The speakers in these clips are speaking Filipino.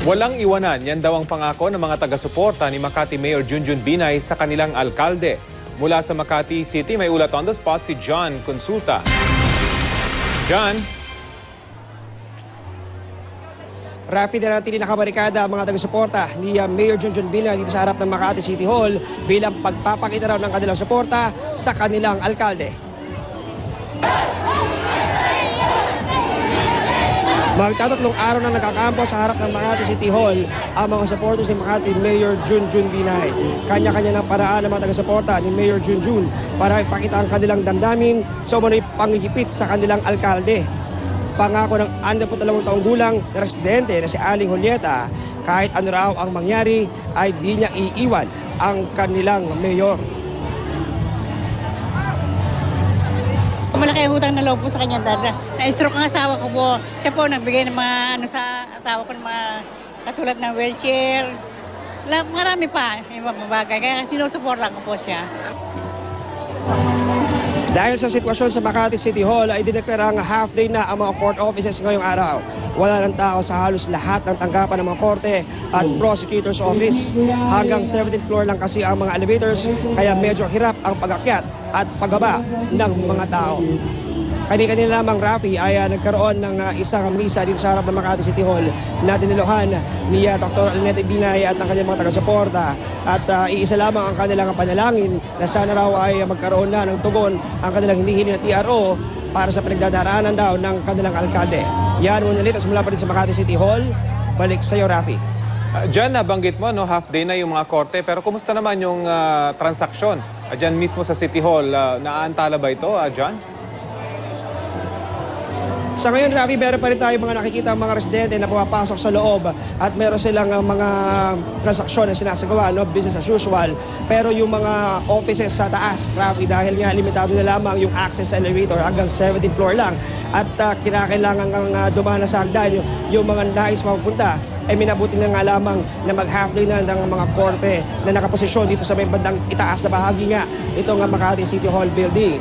Walang iwanan, yan daw ang pangako ng mga taga-suporta ni Makati Mayor Junjun Binay sa kanilang alkalde. Mula sa Makati City, may ulat on the spot si John Consulta. John? Rafi, nanatili nakabarikada ang mga taga-suporta ni Mayor Junjun Binay dito sa harap ng Makati City Hall bilang pagpapakita raw ng kanilang suporta sa kanilang alkalde. Magtatatlong araw na nagkakampo sa harap ng Makati City Hall ang mga supporters ni Makati Mayor Junjun Binay. Kanya-kanya ng paraan ng mga taga-suporta ni Mayor Junjun para ipakita ang kanilang damdamin sa umano'y panghihipit sa kanilang alkalde. Pangako ng 62 taong gulang na residente na si Aling Julieta, kahit ano raw ang mangyari ay di niya iiwan ang kanilang mayor. Malaki ang utang na loob po sa kanya dahil na-stroke ang asawa ko po. Siya po nagbigay ng mga sa asawa ko ng mga katulad ng wheelchair. Marami pa ibang bagay. Kaya sinusuportan ko po siya. Dahil sa sitwasyon sa Makati City Hall ay dineklarang half day na ang mga court offices ngayong araw. Wala ng tao sa halos lahat ng tanggapan ng mga korte at prosecutor's office. Hanggang 17th floor lang kasi ang mga elevators kaya medyo hirap ang pag-akyat at pagbaba ng mga tao. Kani-kanina lamang, Rafi, ay nagkaroon ng isang misa dito sa harap ng Makati City Hall na diniluhan ni Dr. Alinete Binay at ang kanyang mga taga-suporta. At iisa lamang ang kanilang panalangin na sana raw ay magkaroon na ng tugon ang kanilang hinihiling na TRO para sa pinagdadaraanan daw ng kanilang alkalde. Yan muna litas mula pa rin sa Makati City Hall. Balik sa iyo, Rafi. Diyan, nabanggit mo, no, half day na yung mga korte. Pero kumusta naman yung transaksyon? Diyan mismo sa City Hall, naaantala ba ito, John? Sa ngayon, Rafi, meron pa rin tayo mga nakikita mga residente na pumapasok sa loob at meron silang mga transaksyon na sinasagawa, no? Business as usual. Pero yung mga offices sa taas, Rafi, dahil nga limitado na lamang yung access sa elevator hanggang 70th floor lang at kinakailangan kang dumana sa hagdan yung mga nais mapupunta, ay minabuti na nga lamang na mag-half day na ng mga korte na nakaposisyon dito sa may bandang itaas na bahagi nga ito nga Makati City Hall building.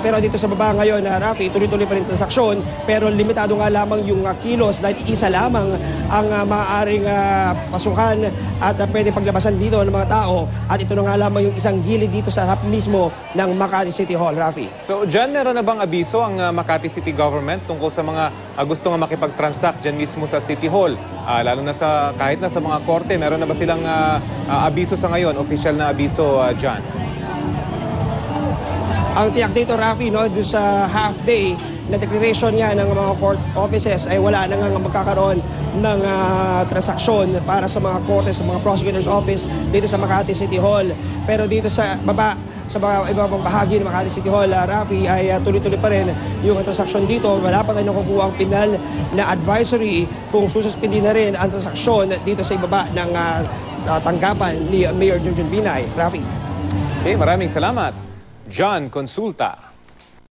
Pero dito sa baba ngayon, Rafi, tuloy-tuloy pa rin transaksyon pero limitado nga lamang yung kilos dahil isa lamang ang maaaring pasukan at pwede paglabasan dito ng mga tao at ito na nga lamang yung isang gilid dito sa harap mismo ng Makati City Hall, Rafi. So, John, meron na bang abiso ang Makati City Government tungkol sa mga gusto nga makipag-transact dyan mismo sa City Hall? Lalo na sa, kahit na sa mga korte, meron na ba silang abiso sa ngayon, official na abiso, John? Ang tiyak dito, Rafi, no, doon sa half day na declaration nga ng mga court offices ay wala na nga magkakaroon ng transaksyon para sa mga korte, sa mga prosecutor's office dito sa Makati City Hall. Pero dito sa baba, sa ibang bahagi ng Makati City Hall, Rafi, ay tuloy-tuloy pa rin yung transaksyon dito. Wala pa tayo nakukuha ang pinal na advisory kung sususpindi na rin ang transaksyon dito sa ibaba ng tanggapan ni Mayor Junjun Binay. Rafi. Okay, maraming salamat. John Consulta.